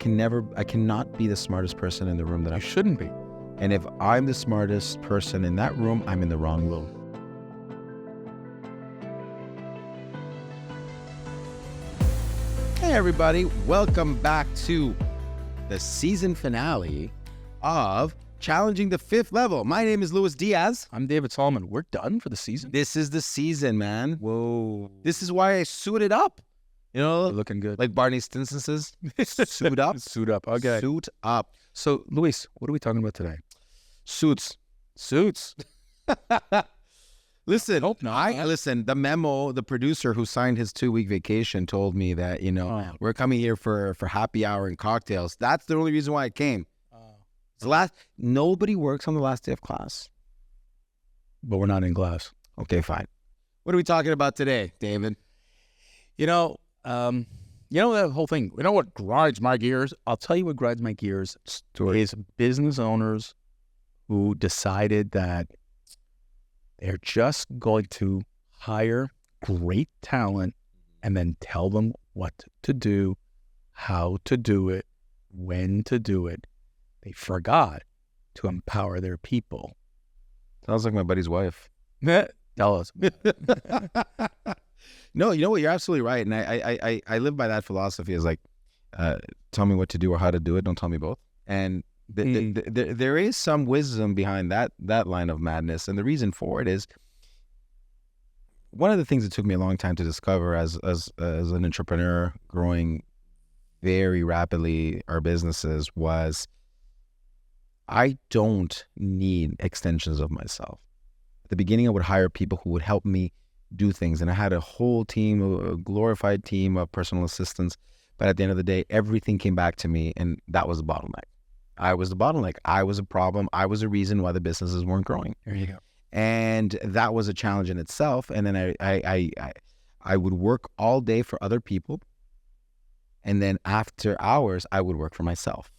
I cannot be the smartest person in the room that You shouldn't be. And if I'm the smartest person in that room, I'm in the wrong room. Hey everybody, welcome back to the season finale of Challenging the Fifth Level. My name is Diaz. I'm David Solomon. We're done for the season. This is the season, man. Whoa. This is why I suited up. You know, You're looking good. like Barney Stinson says, suit up. Suit up. Okay. Suit up. So, Luis, what are we talking about today? Suits. Suits. Listen, Hope not. Listen, the memo, the producer who signed his 2-week vacation told me that, we're coming here for happy hour and cocktails. That's the only reason why I came. Nobody works on the last day of class. But we're not in class. Okay, fine. What are we talking about today, David? That whole thing. You know what grinds my gears? I'll tell you what grinds my gears is business owners who decided that they're just going to hire great talent and then tell them what to do, how to do it, when to do it. They forgot to empower their people. Sounds like my buddy's wife. Tell us. No, you know what? You're absolutely right. And I live by that philosophy is like, tell me what to do or how to do it. Don't tell me both. And there is some wisdom behind that line of madness. And the reason for it is one of the things that took me a long time to discover as an entrepreneur growing very rapidly our businesses was I don't need extensions of myself. At the beginning, I would hire people who would help me do things. And I had a whole team, a glorified team of personal assistants. But at the end of the day, everything came back to me, and that was the bottleneck. I was the bottleneck. I was a problem. I was a reason why the businesses weren't growing. There you go. And that was a challenge in itself. And then I would work all day for other people. And then after hours, I would work for myself.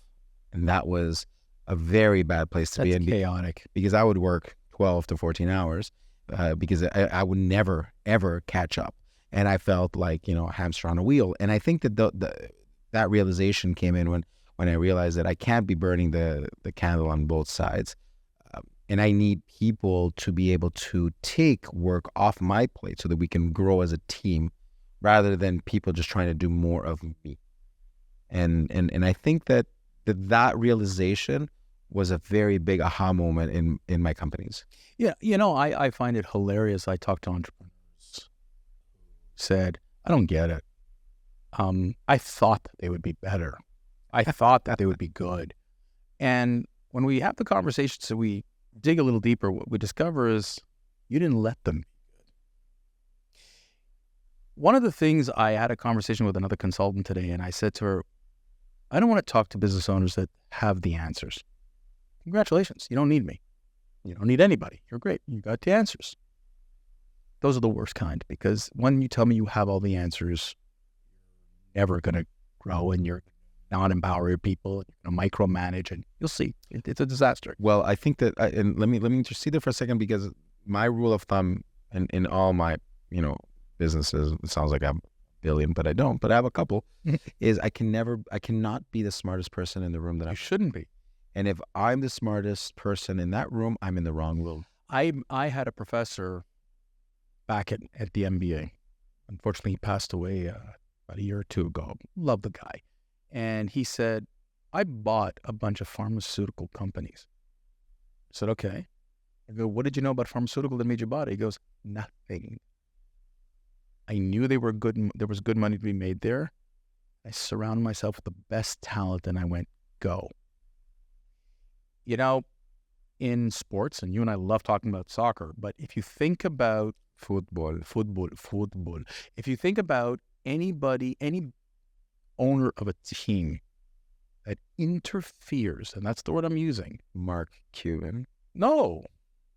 And that was a very bad place to be in. Chaotic. Because I would work 12 to 14 hours because I would never, ever catch up. And I felt like, a hamster on a wheel. And I think that that realization came in when I realized that I can't be burning the candle on both sides. And I need people to be able to take work off my plate so that we can grow as a team rather than people just trying to do more of me. And I think that realization was a very big aha moment in my companies. Yeah, I find it hilarious. I talk to entrepreneurs said, I don't get it. I thought that they would be better. I thought that they would be good. And when we have the conversations, so we dig a little deeper, what we discover is you didn't let them be good. One of the things, I had a conversation with another consultant today, and I said to her, I don't want to talk to business owners that have the answers. Congratulations. You don't need me. You don't need anybody. You're great. You got the answers. Those are the worst kind, because when you tell me you have all the answers, you're never going to grow and you're not empower your people. You're going to micromanage, and you'll see. It's a disaster. Well, I think that, and let me intercede there for a second, because my rule of thumb in all my, businesses, it sounds like I have a billion, but I don't, but I have a couple, is I cannot be the smartest person in the room that I shouldn't be. And if I'm the smartest person in that room, I'm in the wrong room. I had a professor back at the MBA. Unfortunately, he passed away about a year or two ago. Love the guy. And he said, I bought a bunch of pharmaceutical companies. I said, okay. I go, what did you know about pharmaceutical that made you buy it? He goes, nothing. I knew they were good. There was good money to be made there. I surrounded myself with the best talent, and I went, go. In sports, and you and I love talking about soccer, but if you think about football, if you think about anybody, any owner of a team that interferes, and that's the word I'm using. Mark Cuban. No,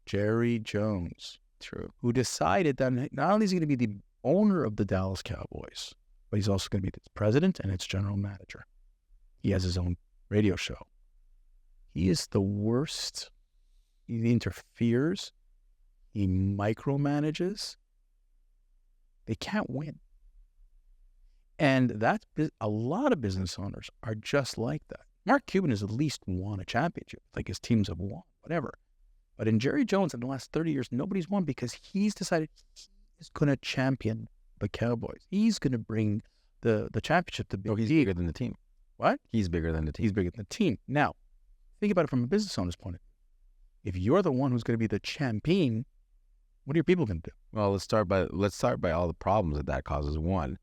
Jerry Jones. True. Who decided that not only is he going to be the owner of the Dallas Cowboys, but he's also going to be its president and its general manager. He has his own radio show. He is the worst. He interferes. He micromanages. They can't win. And that's a lot of business owners are just like that. Mark Cuban has at least won a championship, like his teams have won, whatever. But in Jerry Jones, in the last 30 years, nobody's won because he's decided he is going to champion the Cowboys. He's going to bring the championship to Big No, he's D. bigger than the team. What? He's bigger than the team. He's bigger than the team. Now, think about it from a business owner's point of view. If you're the one who's going to be the champion, what are your people going to do? Well, let's start by all the problems that causes. One,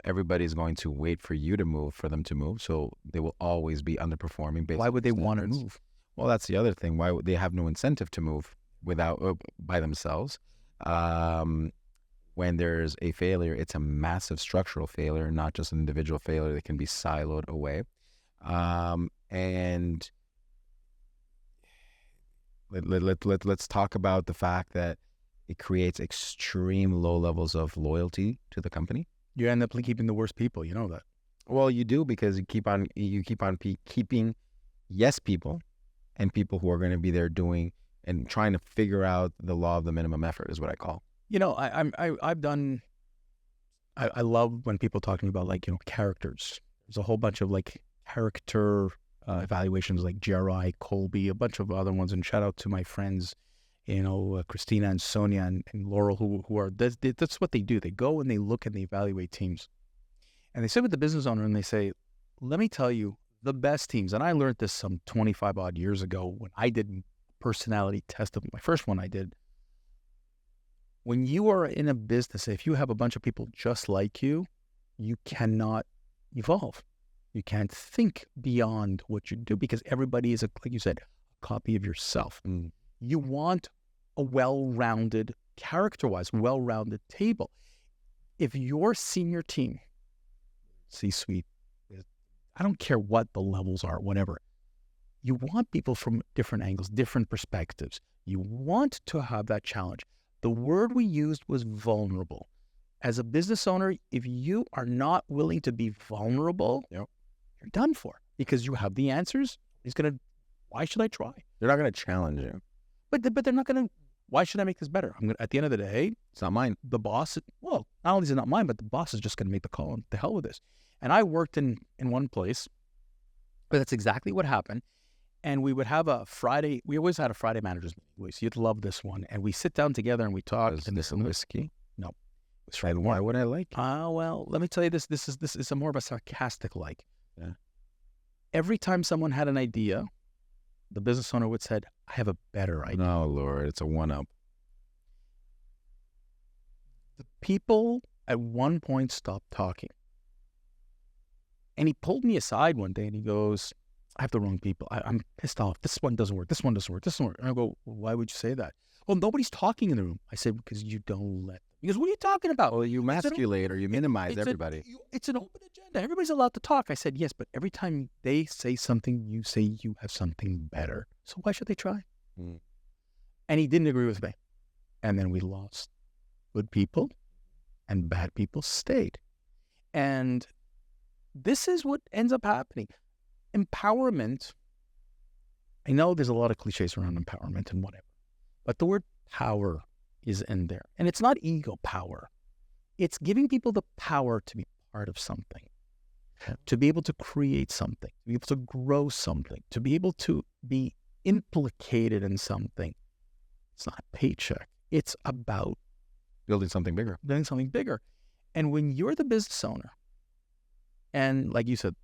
everybody's going to wait for you to move, for them to move, so they will always be underperforming. Why would they want to move? Well, that's the other thing. Why would they have no incentive to move by themselves? When there's a failure, it's a massive structural failure, not just an individual failure that can be siloed away. And let's talk about the fact that it creates extreme low levels of loyalty to the company. You end up keeping the worst people. You know that. Well, you do, because you keep on keeping yes people and people who are going to be there doing and trying to figure out the law of the minimum effort is what I call. You know, I love when people talk to me about, like, you know, characters. There's a whole bunch of like character evaluations, like GRI, Colby, a bunch of other ones. And shout out to my friends, you know, Christina and Sonia and Laurel, who are, that's what they do. They go and they look and they evaluate teams. And they sit with the business owner and they say, let me tell you, the best teams, and I learned this some 25 odd years ago when I did personality test, my first one I did. When you are in a business, if you have a bunch of people just like you, you cannot evolve. You can't think beyond what you do, because everybody is, like you said, a copy of yourself. Mm. You want a well-rounded, character-wise, well-rounded table. If your senior team, C-suite, I don't care what the levels are, whatever, you want people from different angles, different perspectives. You want to have that challenge. The word we used was vulnerable. As a business owner, if you are not willing to be vulnerable, Yep. you're done for, because you have the answers. Why should I try? They're not going to challenge you. But they're not going to, why should I make this better? At the end of the day, It's not mine. the boss, well, not only is it not mine, but the boss is just going to make the call, and the hell with this. And I worked in one place, but that's exactly what happened. And we would have we always had a Friday managers meeting. So you'd love this one. And we sit down together and we talk. Is And this a whiskey? No. It's And why would I like it? well, let me tell you this. This is a more of a sarcastic like. Yeah. Every time someone had an idea, the business owner would said, I have a better idea. No, Lord, it's a one-up. The people at one point stopped talking. And he pulled me aside one day and he goes, I have the wrong people. I'm pissed off. This one doesn't work. This one doesn't work. This doesn't work. And I go, well, why would you say that? Well, nobody's talking in the room. I said, because you don't let them. He goes, what are you talking about? Well, you emasculate or you minimize everybody. It's an open agenda. Everybody's allowed to talk. I said, yes, but every time they say something, you say you have something better. So why should they try? Mm. And he didn't agree with me. And then we lost. Good people and bad people stayed. And this is what ends up happening. Empowerment, I know there's a lot of cliches around empowerment and whatever, but the word power is in there. And it's not ego power. It's giving people the power to be part of something, to be able to create something, to be able to grow something, to be able to be implicated in something. It's not a paycheck. It's about Building something bigger. doing something bigger. And when you're the business owner, and like you said,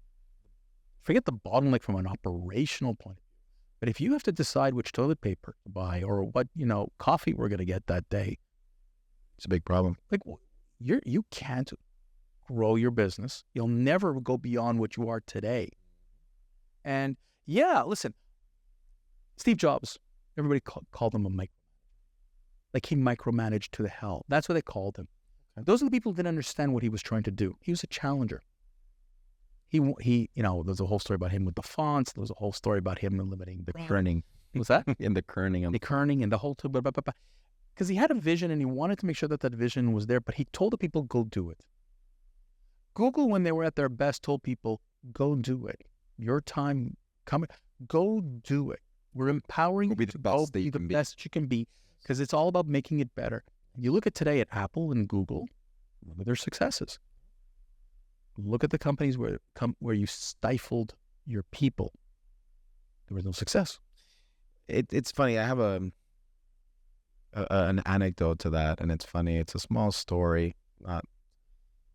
forget the bottleneck from an operational point of view, but if you have to decide which toilet paper to buy or what, coffee we're going to get that day, It's a big problem. like you can't grow your business. You'll never go beyond what you are today. And yeah, listen, Steve Jobs, everybody called him a micromanager. Like he micromanaged to the hell. That's what they called him. Okay. Those are the people who didn't understand what he was trying to do. He was a challenger. He, there's a whole story about him with the fonts. There was a whole story about him eliminating The kerning. What's that? In the kerning. The kerning and the whole, because he had a vision and he wanted to make sure that vision was there, but he told the people, go do it. Google, when they were at their best, told people, go do it. Your time coming, go do it. We're empowering Go be you the to best go that be you the can be. best you can be, because it's all about making it better. You look at today at Apple and Google, look at their successes. look at the companies where you stifled your people. There was no success. It's funny. I have an anecdote to that, and it's funny. It's a small story, not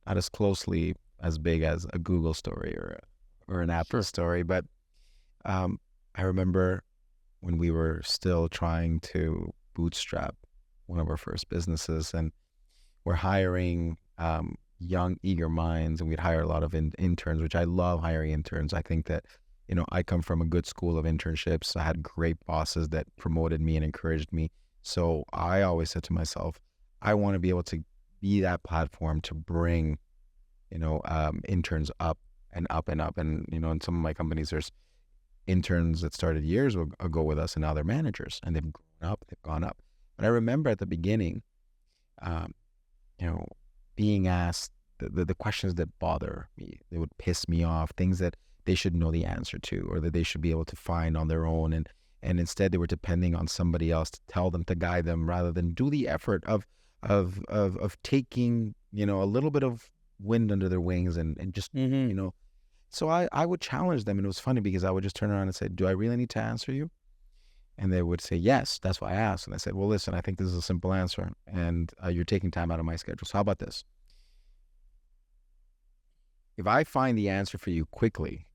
as closely as big as a Google story or an Apple story, but I remember when we were still trying to bootstrap one of our first businesses, and we're hiring young, eager minds, and we'd hire a lot of interns, which I love hiring interns. I think that, I come from a good school of internships. I had great bosses that promoted me and encouraged me. So I always said to myself, I want to be able to be that platform to bring, interns up and up and up. And, in some of my companies, there's interns that started years ago with us, and now they're managers, and they've grown up, they've gone up. But I remember at the beginning, being asked the questions that bother me, they would piss me off, things that they should know the answer to, or that they should be able to find on their own. And instead they were depending on somebody else to tell them, to guide them, rather than do the effort of taking, a little bit of wind under their wings and just, So I would challenge them, and it was funny because I would just turn around and say, do I really need to answer you? And they would say, yes, that's why I asked. And I said, well, listen, I think this is a simple answer, and you're taking time out of my schedule. So how about this? If I find the answer for you quickly,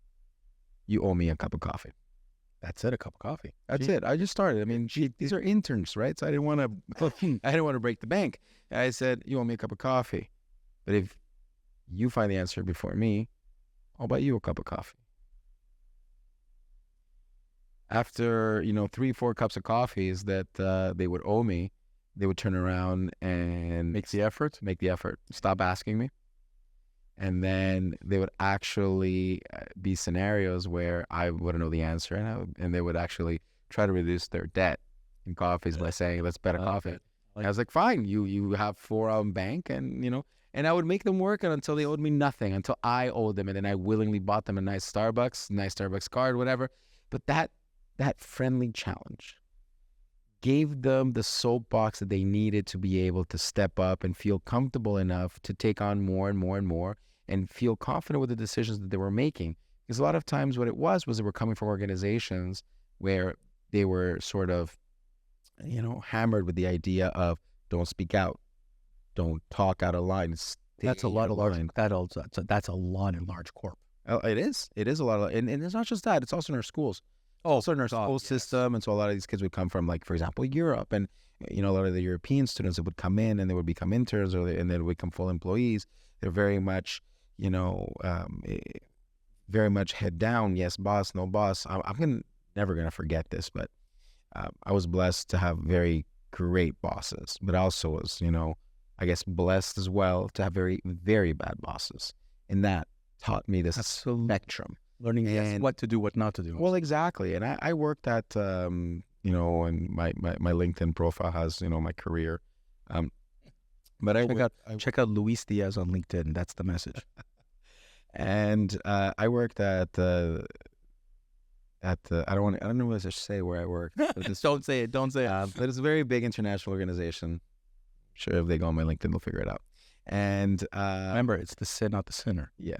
you owe me a cup of coffee. That's it, a cup of coffee. That's it. I just started. I mean, these are interns, right? So I didn't want to break the bank. I said, you owe me a cup of coffee. But if you find the answer before me, I'll buy you a cup of coffee. After, 3-4 cups of coffees that they would owe me, they would turn around and Make the effort. Stop asking me. And then they would actually be scenarios where I wouldn't know the answer, and they would actually try to reduce their debt in coffees by saying, let's bet a coffee. I was like, fine, you have 4 on bank, and, and I would make them work until they owed me nothing, until I owed them. And then I willingly bought them a nice Starbucks card, whatever. But that friendly challenge gave them the soapbox that they needed to be able to step up and feel comfortable enough to take on more and more and more, and feel confident with the decisions that they were making. Because a lot of times what it was they were coming from organizations where they were sort of, hammered with the idea of don't speak out, don't talk out of line. That's a lot of large. That's a lot in large corp. It is a lot, and it's not just that. It's also in our schools. Also in our school system, and so a lot of these kids would come from, like, for example, Europe, and a lot of the European students that would come in and they would become interns, and they would become full employees. They're very much, very much head down. Yes, boss, no boss. I'm never gonna forget this, but I was blessed to have very great bosses, but I also was, I guess, blessed as well to have very, very bad bosses, and that taught me this spectrum. Learning what to do, what not to do. Well, exactly. And I worked at, and my LinkedIn profile has, my career. But check out Luis Diaz on LinkedIn. That's the message. And I worked at I don't know what to say where I worked. Don't say it. But it's a very big international organization. I'm sure if they go on my LinkedIn, they'll figure it out. And remember, it's the sin, not the sinner. Yeah.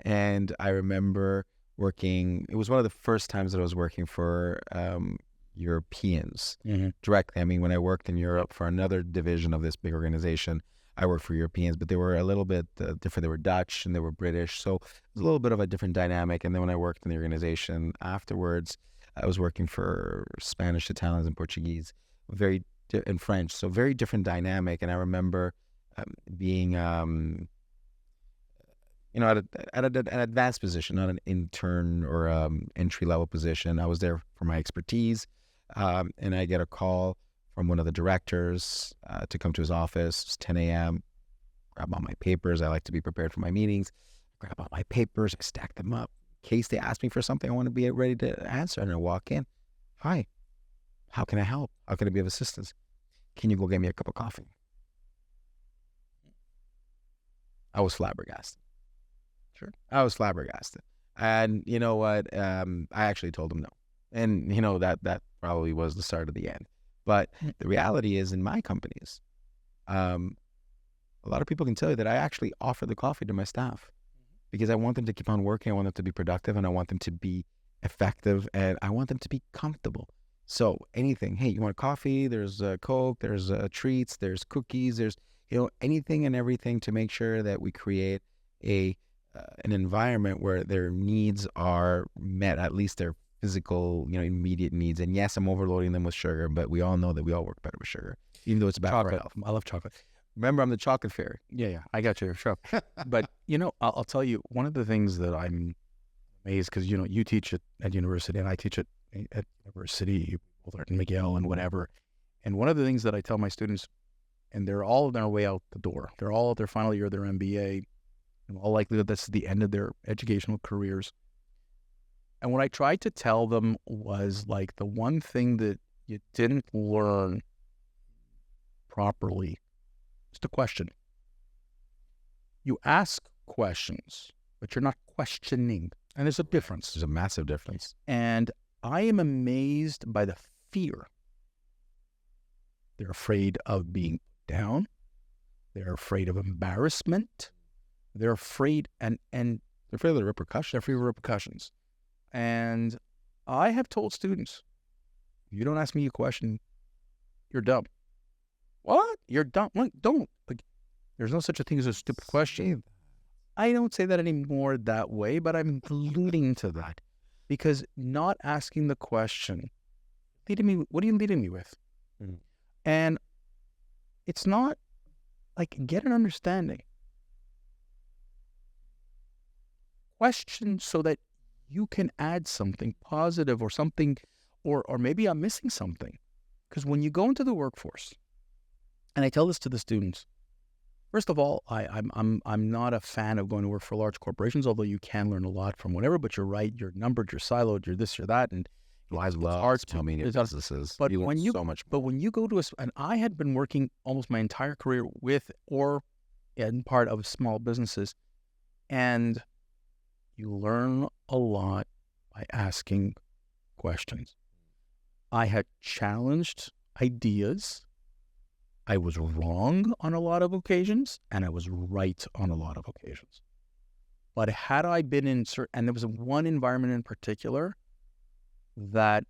And I remember working, it was one of the first times that I was working for Europeans directly. I mean, when I worked in Europe for another division of this big organization, I worked for Europeans, but they were a little bit different. They were Dutch and they were British. So it was a little bit of a different dynamic. And then when I worked in the organization afterwards, I was working for Spanish, Italians, and Portuguese, and French. So very different dynamic. And I remember being... at an advanced position, not an intern or entry-level position. I was there for my expertise, and I get a call from one of the directors to come to his office. It's 10 a.m., grab all my papers. I like to be prepared for my meetings. Grab all my papers, I stack them up. In case they ask me for something, I want to be ready to answer. And I walk in. Hi, how can I help? How can I be of assistance? Can you go get me a cup of coffee? I was flabbergasted. Sure. I was flabbergasted. And you know what? I actually told him no. And that probably was the start of the end. But the reality is, in my companies, a lot of people can tell you that I actually offer the coffee to my staff. because I want them to keep on working. I want them to be productive, and I want them to be effective, and I want them to be comfortable. So anything, hey, you want coffee? There's Coke, there's treats, there's cookies, there's, anything and everything to make sure that we create an environment where their needs are met, at least their physical, immediate needs. And yes, I'm overloading them with sugar, but we all know that we all work better with sugar, even though it's bad for our Chocolate. health. I love chocolate. Remember, I'm the chocolate fairy. Yeah, I got you. Sure. But, I'll tell you, one of the things that I'm amazed, because, you teach at university and I teach at university, both at Miguel and whatever. And one of the things that I tell my students, and they're all on their way out the door, they're all at their final year of their MBA, in all likelihood, that's the end of their educational careers. And what I tried to tell them was, like, the one thing that you didn't learn properly is to question. You ask questions, but you're not questioning. And there's a difference. There's a massive difference. And I am amazed by the fear. They're afraid of being down. They're afraid of embarrassment. They're afraid and they're afraid of the repercussions. They're afraid of repercussions. And I have told students, if you don't ask me a question, you're dumb. What? You're dumb? Like, don't. Like, there's no such a thing as a stupid question. I don't say that anymore that way, but I'm alluding to that. Because not asking the question, what are you leading me with? Mm-hmm. And it's not like, get an understanding. Question so that you can add something positive or something, or maybe I'm missing something. Because when you go into the workforce, and I tell this to the students, first of all, I'm not a fan of going to work for large corporations, although you can learn a lot from whatever, but you're right, you're numbered, you're siloed, you're this, you're that, and I love too many businesses. But when you go to and I had been working almost my entire career with or in part of small businesses, and you learn a lot by asking questions. I had challenged ideas. I was wrong on a lot of occasions, and I was right on a lot of occasions. But had I been in and there was one environment in particular that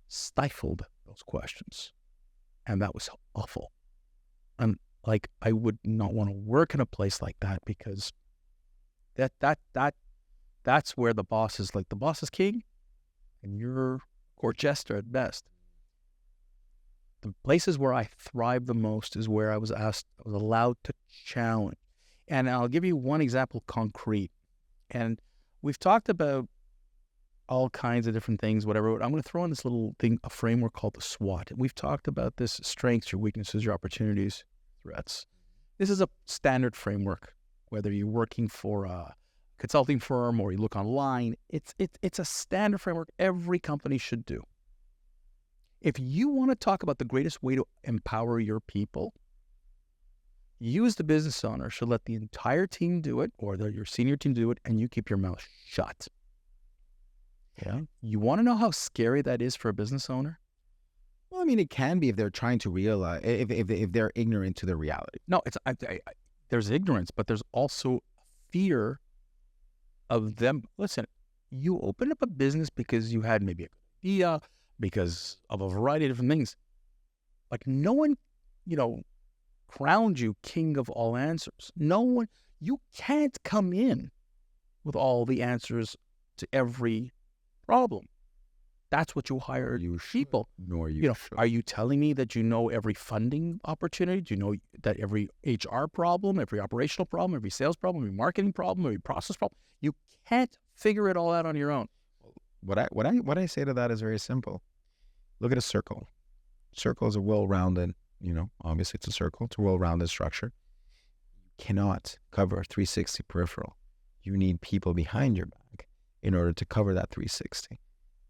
stifled those questions, and that was awful. And like, I would not want to work in a place like that, because that's where the boss is king, and you're court jester at best. The places where I thrive the most is where I was allowed to challenge. And I'll give you one example, concrete. And we've talked about all kinds of different things, whatever. I'm going to throw in this little thing, a framework called the SWOT. We've talked about this: strengths, your weaknesses, your opportunities, threats. This is a standard framework, whether you're working for a consulting firm or you look online. It's a standard framework every company should do. If you want to talk about the greatest way to empower your people, you as the business owner should let the entire team do it, or your senior team do it, and you keep your mouth shut. Yeah. You want to know how scary that is for a business owner? Well, I mean, it can be if they're trying to realize, if they're ignorant to the reality. No, there's ignorance, but there's also fear of them. Listen, you opened up a business because you had maybe a good idea, because of a variety of different things. Like, no one, crowned you king of all answers. No one, you can't come in with all the answers to every problem. That's what you hired people. Nor you should. Are you telling me that you know every funding opportunity? Do you know that every HR problem, every operational problem, every sales problem, every marketing problem, every process problem? You can't figure it all out on your own. What I say to that is very simple. Look at a circle. Circle is a well-rounded, obviously it's a circle. It's a well-rounded structure. You cannot cover a 360 peripheral. You need people behind your back in order to cover that 360.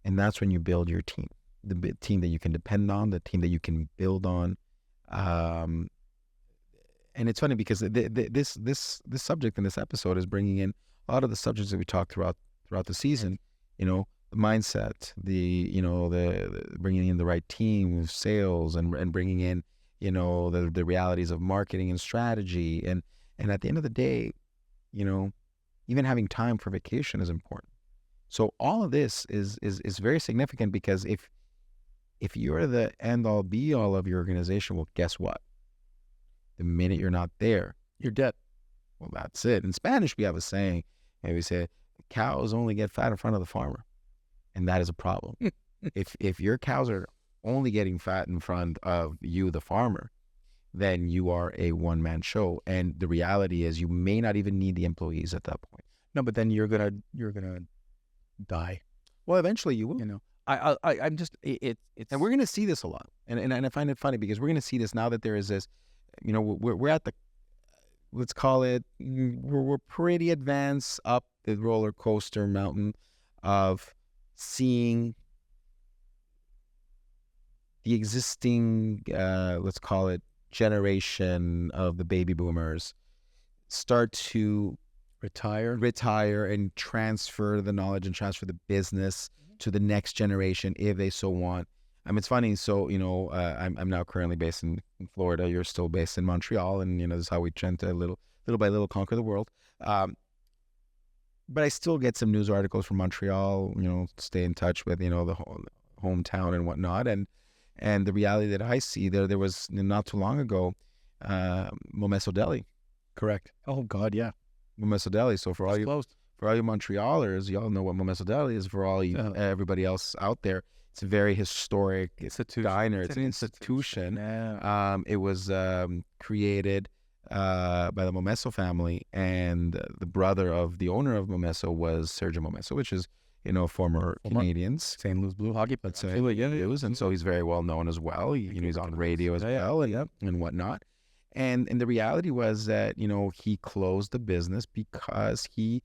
And that's when you build your team, the team that you can depend on, the team that you can build on. And it's funny because this subject in this episode is bringing in a lot of the subjects that we talked throughout the season. The mindset, the bringing in the right team, sales, and bringing in the realities of marketing and strategy, and at the end of the day, Even having time for vacation is important. So all of this is very significant, because if you're the end all be all of your organization, well, guess what? The minute you're not there, You're dead. well, that's it. In Spanish, we have a saying, and we say, cows only get fat in front of the farmer. And that is a problem. If your cows are only getting fat in front of you, the farmer, then you are a one-man show. And the reality is you may not even need the employees at that point. No, but then you're gonna die. Well, eventually you will. You know, I'm just it's And we're going to see this a lot. And I find it funny, because we're going to see this now that there is this, you know, we're at the, let's call it, we're pretty advanced up the roller coaster mountain of seeing the existing, let's call it, generation of the baby boomers start to retire and transfer the knowledge and transfer the business to the next generation if they so want. I mean, it's funny. So, you know, I'm now currently based in Florida. You're still based in Montreal, and you know, this is how we tend to little by little conquer the world. But I still get some news articles from Montreal. You know, stay in touch with, you know, the whole hometown and whatnot. And the reality that I see there was not too long ago, Momesso Deli. correct. Oh God, yeah. Momesso Deli. So for all It's you closed. Montrealers, y'all know what Momesso Deli is. For all you everybody else out there, it's a very historic diner. It's an institution. Yeah. It was created by the Momesso family, and the brother of the owner of Momesso was Sergio Momesso, which is, you know, former Canadians. St. Louis Blue hockey, but And so he's very well known as well. You know, he's on radio as well and whatnot. And the reality was that, you know, he closed the business because he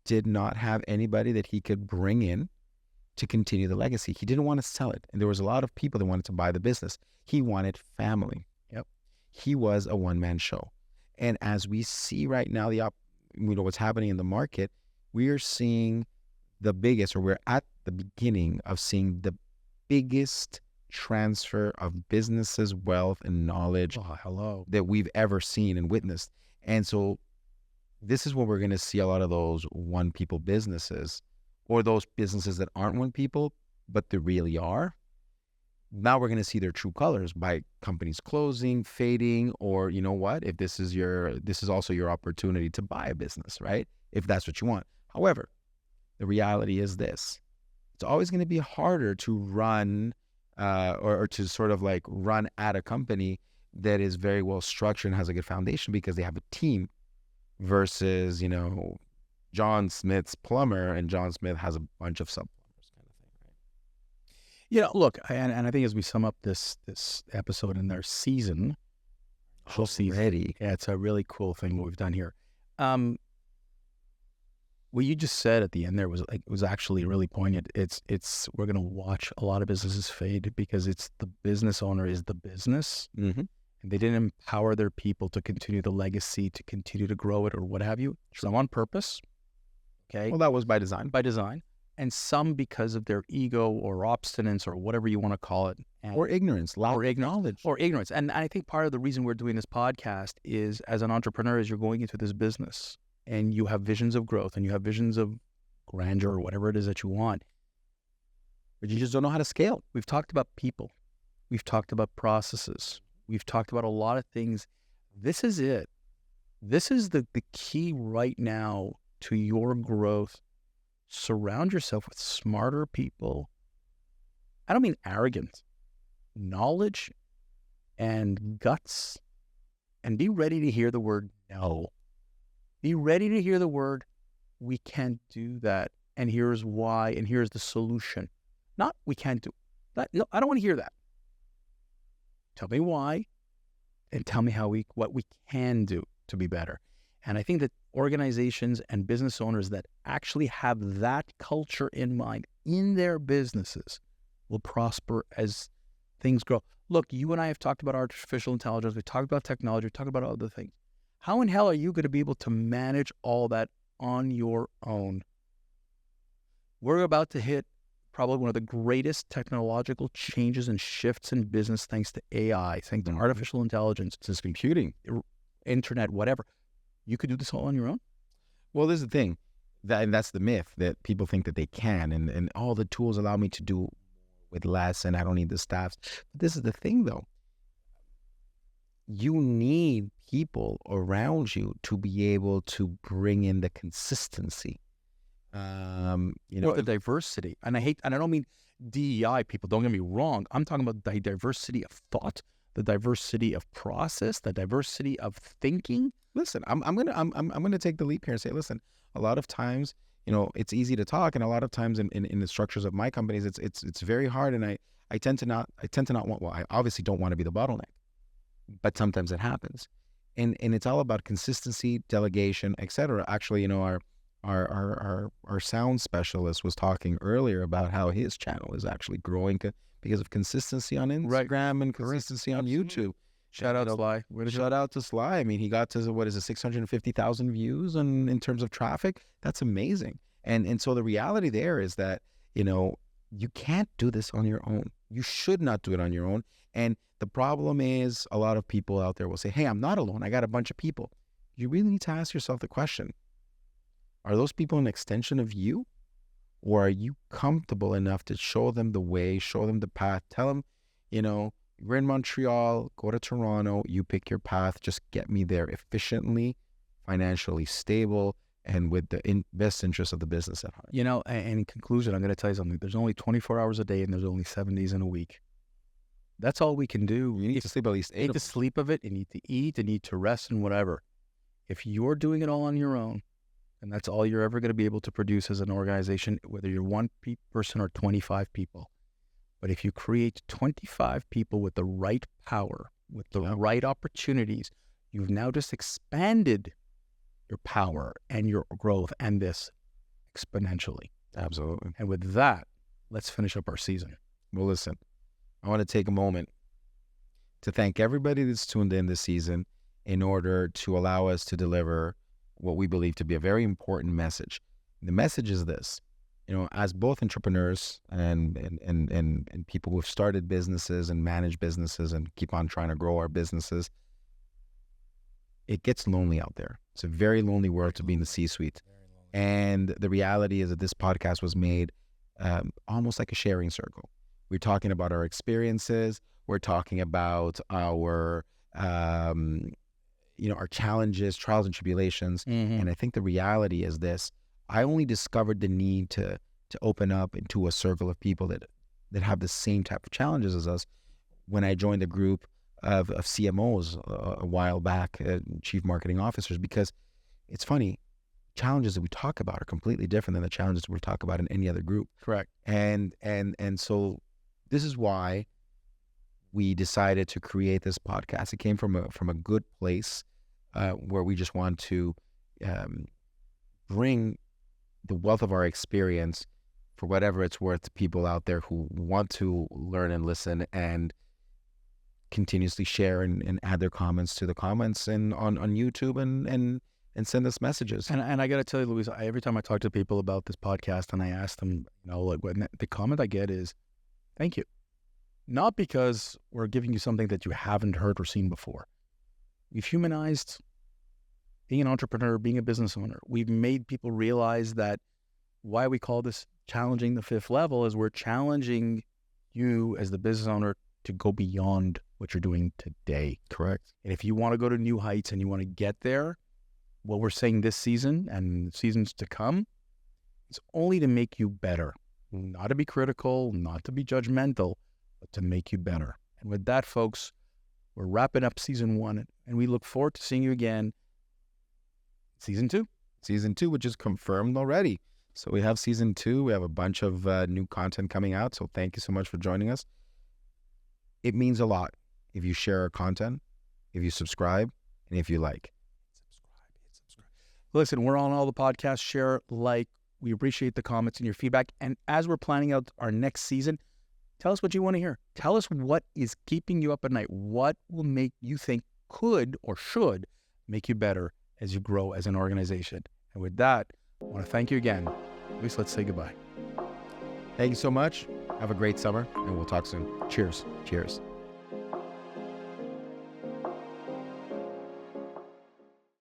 did not have anybody that he could bring in to continue the legacy. He didn't want to sell it. And there was a lot of people that wanted to buy the business. He wanted family. Yep. He was a one-man show. And as we see right now, you know, what's happening in the market, we are seeing the biggest, or we're at the beginning of seeing the biggest transfer of businesses, wealth, and knowledge that we've ever seen and witnessed. And so this is when we're going to see a lot of those one people businesses, or those businesses that aren't one people, but they really are. Now we're going to see their true colors by companies closing, fading, or you know what? If this is also your opportunity to buy a business, right? If that's what you want. However, the reality is this: it's always going to be harder to run or to sort of like run at a company that is very well structured and has a good foundation because they have a team, versus, you know, John Smith's plumber and John Smith has a bunch of sub-plumbers kind of thing, right? You know, look, and I think as we sum up this episode in their season, full season, yeah, it's a really cool thing what we've done here. What you just said at the end there was actually really poignant. It's we're gonna watch a lot of businesses fade because it's the business owner is the business, Mm-hmm. and they didn't empower their people to continue the legacy, to continue to grow it, or what have you. Some on purpose, okay, Well, that was by design. by design, and some because of their ego or obstinance or whatever you want to call it, Or ignorance, lack of knowledge. or ignorance. And I think part of the reason we're doing this podcast is, as an entrepreneur, is you're going into this business and you have visions of growth and you have visions of grandeur or whatever it is that you want, But you just don't know how to scale. We've talked about people. We've talked about processes. We've talked about a lot of things. This is it. This is the key right now to your growth. Surround yourself with smarter people. I don't mean arrogant. Knowledge and guts. And be ready to hear the word no. Be ready to hear the word, we can't do that. And here's why. And here's the solution. Not we can't do that. No, I don't want to hear that. Tell me why, and tell me what we can do to be better. And I think that organizations and business owners that actually have that culture in mind in their businesses will prosper as things grow. Look, you and I have talked about artificial intelligence. We've talked about technology. We've talked about other things. How in hell are you going to be able to manage all that on your own? We're about to hit probably one of the greatest technological changes and shifts in business thanks to AI, thanks to artificial intelligence, It's computing. internet, whatever. You could do this all on your own? Well, this is the thing. That's the myth, that people think that they can, and all the tools allow me to do with less, and I don't need the staffs. But this is the thing, though. You need people around you to be able to bring in the consistency. The diversity. And I don't mean DEI people, don't get me wrong. I'm talking about the diversity of thought, the diversity of process, the diversity of thinking. Listen, I'm gonna take the leap here and say, listen, a lot of times, it's easy to talk, and a lot of times in the structures of my companies, it's very hard, and I tend to not want. Well, I obviously don't want to be the bottleneck, but sometimes it happens, and it's all about consistency, delegation, etc. Actually, our sound specialist was talking earlier about how his channel is actually growing because of consistency on Instagram and consistency on YouTube. Shout out Sly. Shout out to Sly. I mean, he got to 650,000 views in terms of traffic. That's amazing. And so the reality there is that, you can't do this on your own. You should not do it on your own. And the problem is, a lot of people out there will say, hey, I'm not alone. I got a bunch of people. You really need to ask yourself the question, are those people an extension of you? Or are you comfortable enough to show them the way, show them the path, tell them, we're in Montreal, go to Toronto, you pick your path, just get me there efficiently, financially stable, and with the best interest of the business at heart. And in conclusion, I'm going to tell you something. There's only 24 hours a day, and there's only 7 days in a week. That's all we can do. You need to sleep at least 8 You need to sleep of it, you need to eat, you need to rest, and whatever. If you're doing it all on your own, and that's all you're ever going to be able to produce as an organization, whether you're one person or 25 people. But if you create 25 people with the right power, with the right opportunities, you've now just expanded your power and your growth and this exponentially. Absolutely. And with that, let's finish up our season. Well, listen, I want to take a moment to thank everybody that's tuned in this season in order to allow us to deliver what we believe to be a very important message. The message is this, as both entrepreneurs and people who have started businesses and manage businesses and keep on trying to grow our businesses, it gets lonely out there. It's a very lonely world to be in the C-suite. And the reality is that this podcast was made almost like a sharing circle. We're talking about our experiences. We're talking about our our challenges, trials and tribulations. Mm-hmm. And I think the reality is this: I only discovered the need to open up into a circle of people that have the same type of challenges as us when I joined a group of CMOs a while back, chief marketing officers, because it's funny, challenges that we talk about are completely different than the challenges we talk about in any other group. Correct. And so this is why we decided to create this podcast. It came from a good place where we just want to bring the wealth of our experience, for whatever it's worth, to people out there who want to learn and listen and continuously share and add their comments to the comments and on YouTube and send us messages. And I got to tell you, Luis, every time I talk to people about this podcast and I ask them, the comment I get is, thank you. Not because we're giving you something that you haven't heard or seen before. We've humanized being an entrepreneur, being a business owner. We've made people realize that why we call this challenging the fifth level is we're challenging you as the business owner to go beyond what you're doing today. Correct. And if you want to go to new heights and you want to get there, what we're saying this season and seasons to come, it's only to make you better. Not to be critical, not to be judgmental, but to make you better. And with that, folks, we're wrapping up season 1, and we look forward to seeing you again season 2. Season 2, which is confirmed already. So we have season 2. We have a bunch of new content coming out. So thank you so much for joining us. It means a lot if you share our content, if you subscribe, and if you like. Subscribe. Listen, we're on all the podcasts. Share, like. We appreciate the comments and your feedback. And as we're planning out our next season, tell us what you want to hear. Tell us what is keeping you up at night. What will make you think could or should make you better as you grow as an organization. And with that, I want to thank you again. Luis, let's say goodbye. Thank you so much. Have a great summer, and we'll talk soon. Cheers. Cheers.